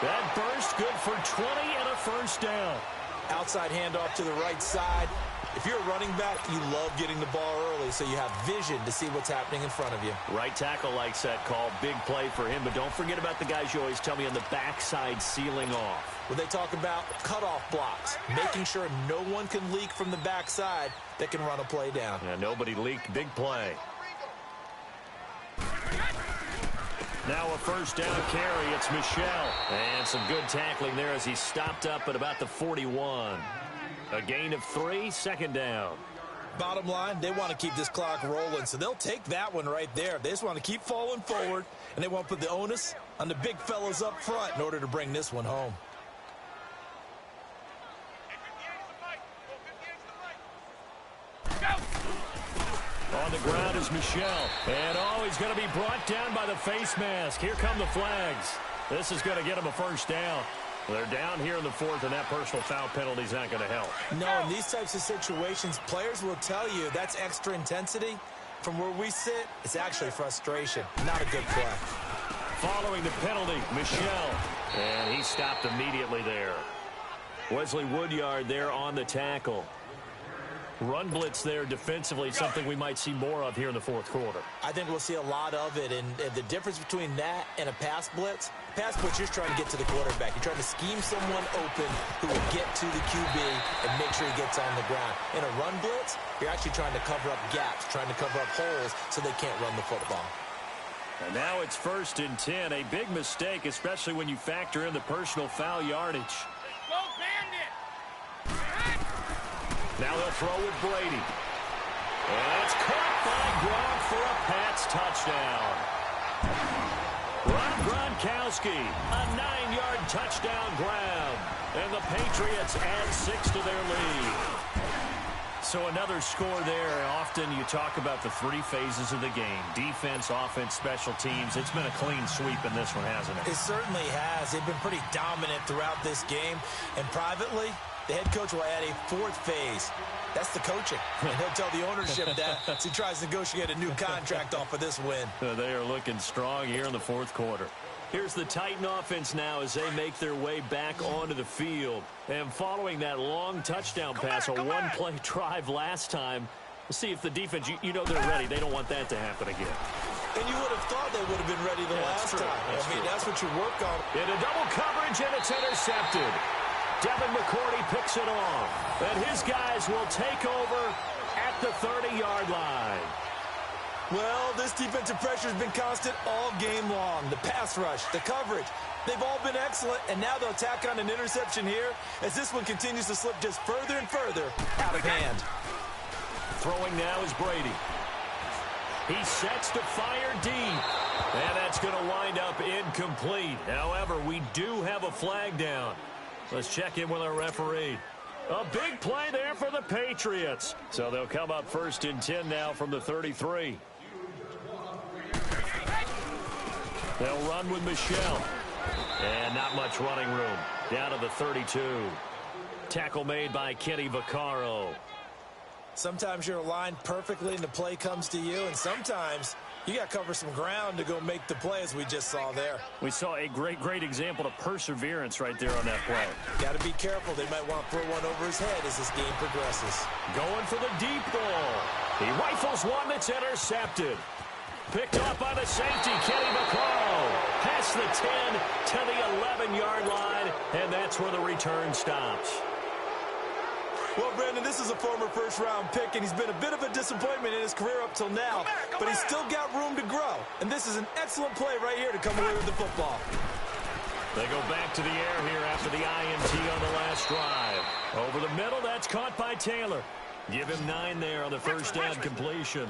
That burst good for 20 and a 1st down. Outside handoff to the right side. If you're a running back, you love getting the ball early so you have vision to see what's happening in front of you. Right tackle likes that call. Big play for him. But don't forget about the guys you always tell me on the backside sealing off. When they talk about cutoff blocks, making sure no one can leak from the backside that can run a play down. Yeah, nobody leaked. Big play. Now a 1st down carry. It's Michelle. And some good tackling there as he stopped up at about the 41. A gain of 3, 2nd down. Bottom line, they want to keep this clock rolling, so they'll take that one right there. They just want to keep falling forward, and they want to put the onus on the big fellas up front in order to bring this one home. On the ground is Michelle. And he's going to be brought down by the face mask. Here come the flags. This is going to get him a 1st down. They're down here in the 4th, and that personal foul penalty is not going to help. No, in these types of situations, players will tell you that's extra intensity. From where we sit, it's actually frustration. Not a good play. Following the penalty, Michelle. And he stopped immediately there. Wesley Woodyard there on the tackle. Run blitz there defensively, something we might see more of here in the fourth quarter. I think we'll see a lot of it, and the difference between that and a pass blitz, you're trying to get to the quarterback. You're trying to scheme someone open who will get to the QB and make sure he gets on the ground. In a run blitz, you're actually trying to cover up gaps, trying to cover up holes so they can't run the football. And now it's 1st and 10, a big mistake, especially when you factor in the personal foul yardage. Go Bandit! Now they'll throw with Brady. And it's caught by Gronk for a Pats touchdown. Rob Gronkowski, a 9-yard touchdown grab. And the Patriots add 6 to their lead. So another score there. Often you talk about the 3 phases of the game. Defense, offense, special teams. It's been a clean sweep in this one, hasn't it? It certainly has. They've been pretty dominant throughout this game. And privately, the head coach will add a 4th phase. That's the coaching. And he'll tell the ownership that as he tries to negotiate a new contract off of this win. They are looking strong here in the fourth quarter. Here's the Titan offense now as they make their way back onto the field. And following that long touchdown pass, a one-play drive last time, we'll see if the defense, you know they're ready. They don't want that to happen again. And you would have thought they would have been ready the last time. That's what you work on. Into double coverage, and it's intercepted. Devin McCourty picks it off. And his guys will take over at the 30-yard line. Well, this defensive pressure has been constant all game long. The pass rush, the coverage, they've all been excellent, and now they'll tack on an interception here as this one continues to slip just further and further out of hand. Throwing now is Brady. He sets to fire deep, and that's going to wind up incomplete. However, we do have a flag down. Let's check in with our referee. A big play there for the Patriots. So they'll come up 1st and 10 now from the 33. They'll run with Michelle. And not much running room. Down to the 32. Tackle made by Kenny Vaccaro. Sometimes you're aligned perfectly and the play comes to you, and sometimes you got to cover some ground to go make the play, as we just saw there. We saw a great example of perseverance right there on that play. Got to be careful. They might want to throw one over his head as this game progresses. Going for the deep ball. He rifles one that's intercepted. Picked off by the safety, Kenny Vaccaro. Past the 10 to the 11-yard line, and that's where the return stops. Well, Brandon, this is a former first-round pick, and he's been a bit of a disappointment in his career up till now, but he's still got room to grow. And this is an excellent play right here to come away with the football. They go back to the air here after the INT on the last drive. Over the middle, that's caught by Taylor. Give him 9 there on the first down completion.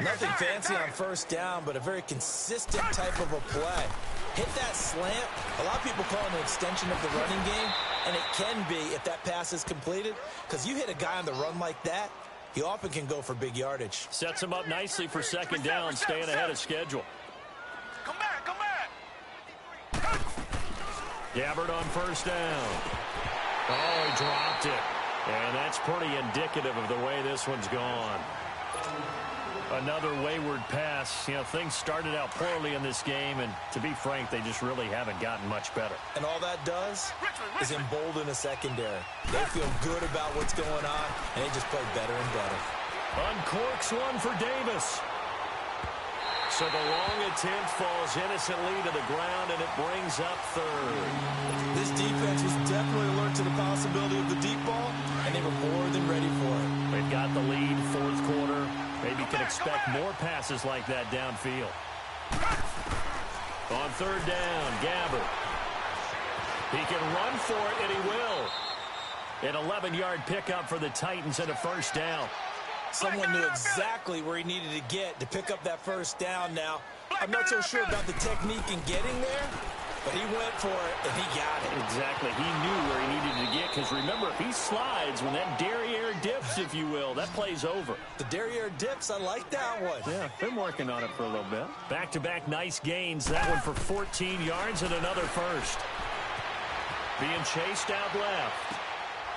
Nothing fancy on first down, but a very consistent type of a play. Hit that slant. A lot of people call it an extension of the running game, and it can be if that pass is completed, because you hit a guy on the run like that, he often can go for big yardage. Sets him up nicely for second down, staying ahead of schedule. Come back! Gabbard on first down. Oh, he dropped it. And that's pretty indicative of the way this one's gone. Another wayward pass. You know, things started out poorly in this game, and to be frank, they just really haven't gotten much better. And all that does is embolden a secondary. They feel good about what's going on, and they just play better and better. Uncorks one for Davis. So the long attempt falls innocently to the ground, and it brings up third. This defense was definitely alert to the possibility of the deep ball, and they were more than ready for it. They've got the lead, fourth quarter. Maybe can expect more passes like that downfield. On third down, Gabbard. He can run for it, and he will. An 11-yard pickup for the Titans and a first down. Someone knew exactly where he needed to get to pick up that first down now. I'm not so sure about the technique in getting there, but he went for it, and he got it. Exactly. He knew where he needed to get, because remember, if he slides, when that derriere dips, if you will, that play's over. The derriere dips, I like that one. Yeah, been working on it for a little bit. Back-to-back nice gains. That one for 14 yards and another first. Being chased out left.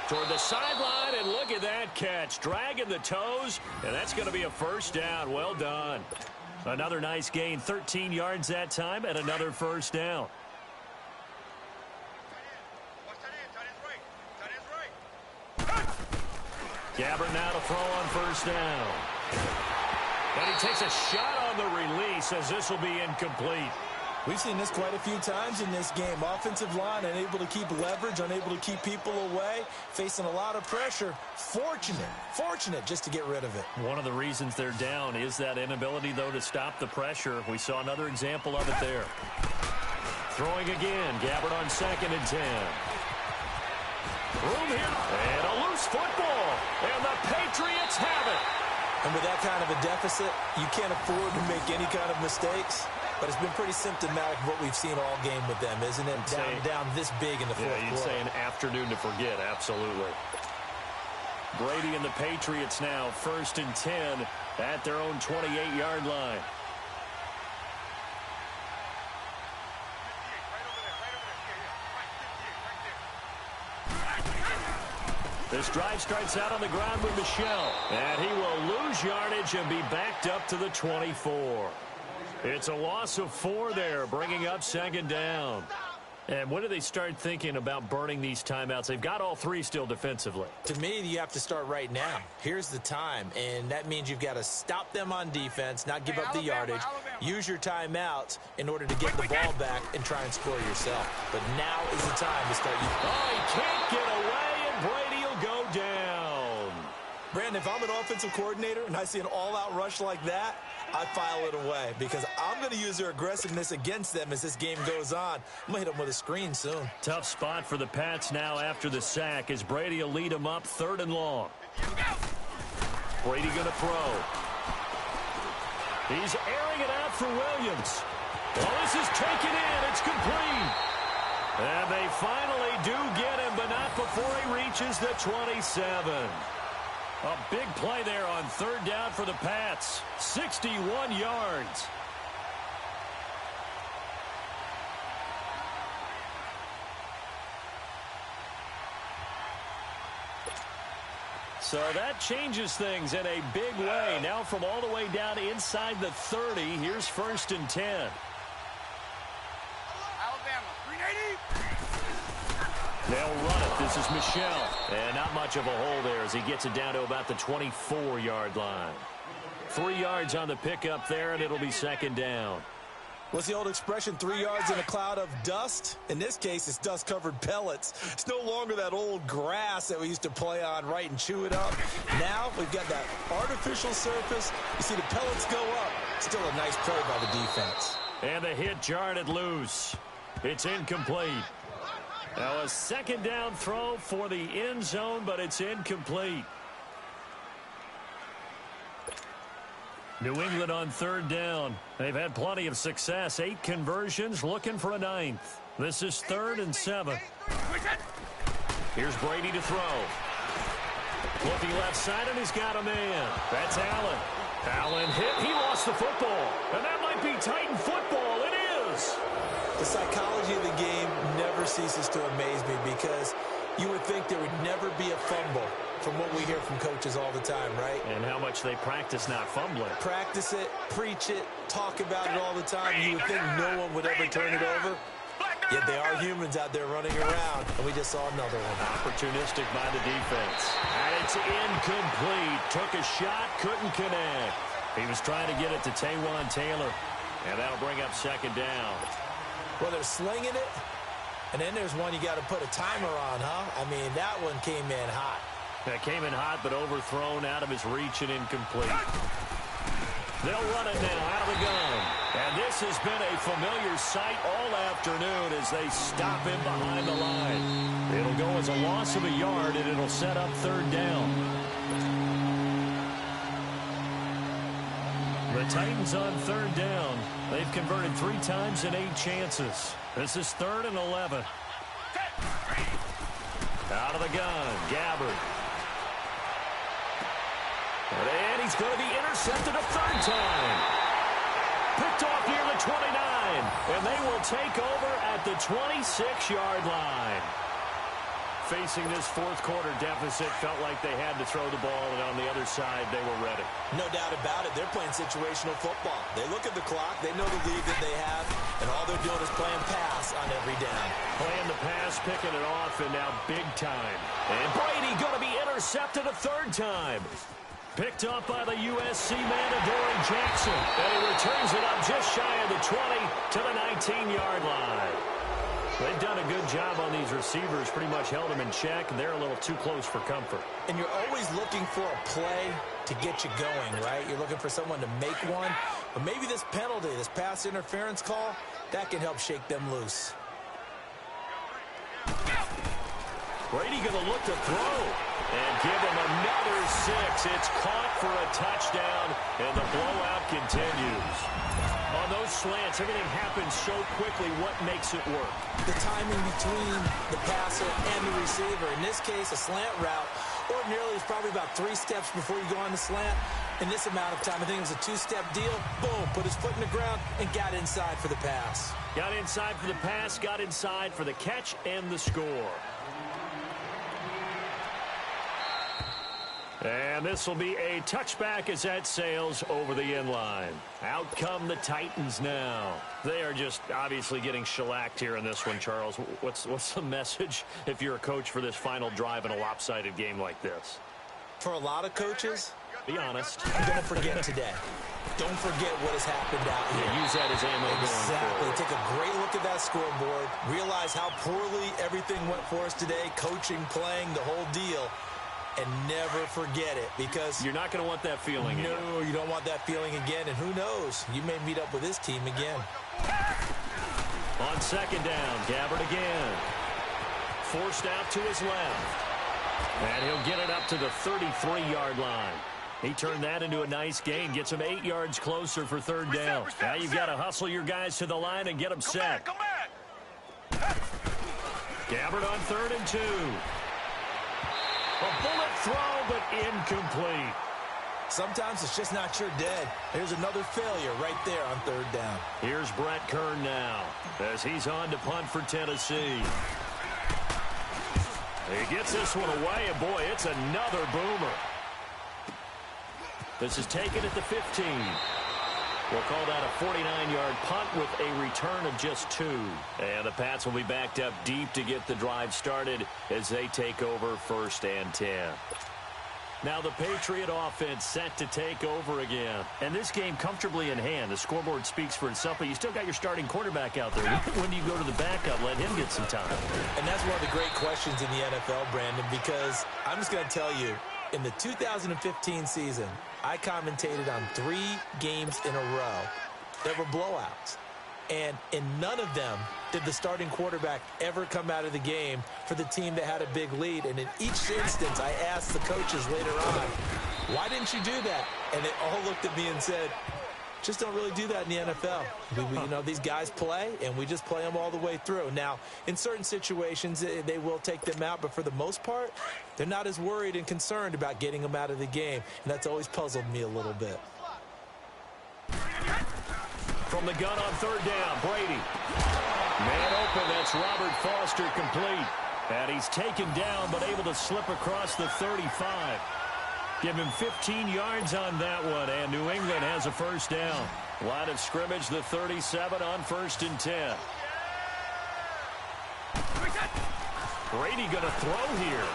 Toward the sideline, and look at that catch. Dragging the toes, and that's going to be a first down. Well done. Another nice gain, 13 yards that time, and another first down. Gabbert now to throw on first down. And he takes a shot on the release as this will be incomplete. We've seen this quite a few times in this game. Offensive line unable to keep leverage, unable to keep people away, facing a lot of pressure. Fortunate just to get rid of it. One of the reasons they're down is that inability, though, to stop the pressure. We saw another example of it there. Throwing again, Gabbert on 2nd and 10. Room here, and a loose football, and the Patriots have it. And with that kind of a deficit, you can't afford to make any kind of mistakes. But it's been pretty symptomatic of what we've seen all game with them, isn't it? Down this big in the fourth quarter. You'd say an afternoon to forget, absolutely. Brady and the Patriots now 1st and 10 at their own 28-yard line. This drive starts out on the ground with Michel. And he will lose yardage and be backed up to the 24. It's a loss of 4 there, bringing up 2nd down. And when do they start thinking about burning these timeouts? They've got all 3 still defensively. To me, you have to start right now. Here's the time, and that means you've got to stop them on defense, not give up the yardage, use your timeouts in order to get the ball back and try and score yourself. But now is the time to start. Oh, he can't get away, and Brady will go down. Brandon, if I'm an offensive coordinator and I see an all-out rush like that, I file it away because I'm going to use their aggressiveness against them as this game goes on. I'm going to hit them with a screen soon. Tough spot for the Pats now after the sack as Brady will lead them up 3rd and long. Brady going to throw. He's airing it out for Williams. Well, this is taken in. It's complete. And they finally do get him, but not before he reaches the 27. A big play there on 3rd down for the Pats. 61 yards. So that changes things in a big way. Now from all the way down inside the 30, here's 1st and 10. Alabama, 380. They'll run it. This is Michel. And not much of a hole there as he gets it down to about the 24-yard line. 3 yards on the pickup there, and it'll be 2nd down. What's the old expression, 3 yards in a cloud of dust? In this case, it's dust-covered pellets. It's no longer that old grass that we used to play on, right, and chew it up. Now we've got that artificial surface. You see the pellets go up. Still a nice play by the defense. And the hit jarred loose. It's incomplete. Now a 2nd down throw for the end zone, but it's incomplete. New England on 3rd down. They've had plenty of success. 8 conversions, looking for a 9th. This is 3rd and 7. Here's Brady to throw. Looking left side, and he's got a man. That's Allen. Allen hit. He lost the football. And that might be Titan football. It is. The psychology of the game never ceases to amaze me because you would think there would never be a fumble from what we hear from coaches all the time, right? And how much they practice not fumbling. Practice it, preach it, talk about it all the time. You would think no one would ever turn it over. Yet they are humans out there running around, and we just saw another one. Opportunistic by the defense. And it's incomplete. Took a shot, couldn't connect. He was trying to get it to Taywan Taylor, and that'll bring up 2nd down. Well, they're slinging it, and then there's one you got to put a timer on, huh? I mean, that one came in hot. That came in hot, but overthrown out of his reach and incomplete. They'll run it now out of the gun. And this has been a familiar sight all afternoon as they stop him behind the line. It'll go as a loss of a yard, and it'll set up 3rd down. The Titans on 3rd down. They've converted 3 times in 8 chances. This is 3rd and 11. Out of the gun, Gabbert. And he's going to be intercepted a 3rd time. Picked off near the 29. And they will take over at the 26-yard line. Facing this 4th quarter deficit, felt like they had to throw the ball, and on the other side, they were ready. No doubt about it. They're playing situational football. They look at the clock. They know the lead that they have, and all they're doing is playing pass points on every down. Playing the pass, picking it off, and now big time. And Brady going to be intercepted a third time. Picked up by the USC man, Adoree Jackson. And he returns it up just shy of the 20 to the 19-yard line. They've done a good job on these receivers, pretty much held them in check, and they're a little too close for comfort. And you're always looking for a play to get you going, right? You're looking for someone to make one. But maybe this penalty, this pass interference call, that can help shake them loose. Brady going to look to throw and give him another 6. It's caught for a touchdown, and the blowout continues. On those slants, everything happens so quickly. What makes it work? The timing between the passer and the receiver. In this case, a slant route. Ordinarily, it's probably about 3 steps before you go on the slant. In this amount of time, I think it was a 2-step deal. Boom, put his foot in the ground and got inside for the pass. Got inside for the pass, got inside for the catch and the score. And this will be a touchback as that sails over the end line. Out come the Titans now. They are just obviously getting shellacked here in this one, Charles. What's the message if you're a coach for this final drive in a lopsided game like this? For a lot of coaches, be honest. Don't forget today. Don't forget what has happened out here. Yeah, use that as ammo going forward. Take a great look at that scoreboard. Realize how poorly everything went for us today. Coaching, playing, the whole deal. And never forget it, because you're not going to want that feeling again. No, you don't want that feeling again. And who knows? You may meet up with this team again. On second down, Gabbard again. Forced out to his left. And he'll get it up to the 33-yard line. He turned that into a nice gain. Gets him 8 yards closer for third down. Now you've got to hustle your guys to the line and get them set. Come back. Gabbard on 3rd and 2. A bullet throw, but incomplete. Sometimes it's just not your dead. Here's another failure right there on 3rd down. Here's Brett Kern now as he's on to punt for Tennessee. He gets this one away, and boy, it's another boomer. This is taken at the 15. We'll call that a 49-yard punt with a return of just 2. And the Pats will be backed up deep to get the drive started as they take over 1st and 10. Now the Patriot offense set to take over again. And this game comfortably in hand. The scoreboard speaks for itself, but you still got your starting quarterback out there. When do you go to the backup? Let him get some time. And that's one of the great questions in the NFL, Brandon, because I'm just going to tell you, in the 2015 season, I commentated on 3 games in a row that were blowouts. And in none of them did the starting quarterback ever come out of the game for the team that had a big lead. And in each instance, I asked the coaches later on, why didn't you do that? And they all looked at me and said, just don't really do that in the NFL. You know, these guys play, and we just play them all the way through. Now, in certain situations, they will take them out, but for the most part, they're not as worried and concerned about getting them out of the game, and that's always puzzled me a little bit. From the gun on 3rd down, Brady. Man open, that's Robert Foster complete. And he's taken down, but able to slip across the 35. Give him 15 yards on that one, and New England has a 1st down. Line of scrimmage, the 37 on 1st and 10. Brady going to throw here.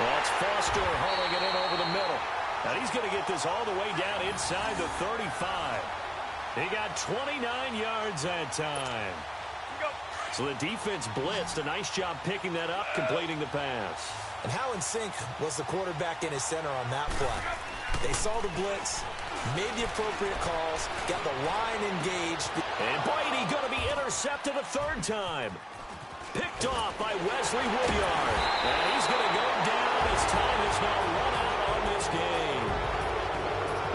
That's Foster hauling it in over the middle. And he's going to get this all the way down inside the 35. He got 29 yards that time. So the defense blitzed. A nice job picking that up, completing the pass. And how in sync was the quarterback in his center on that play? They saw the blitz, made the appropriate calls, got the line engaged. And Brady going to be intercepted a 3rd time. Picked off by Wesley Woodyard. And he's going to go down as time has now run out on this game.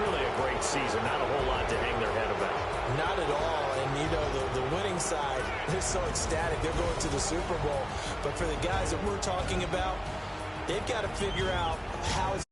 Really a great season. Not a whole lot to hang their head about. Not at all. And, you know, the winning side, they're so ecstatic. They're going to the Super Bowl. But for the guys that we're talking about, they've got to figure out how it's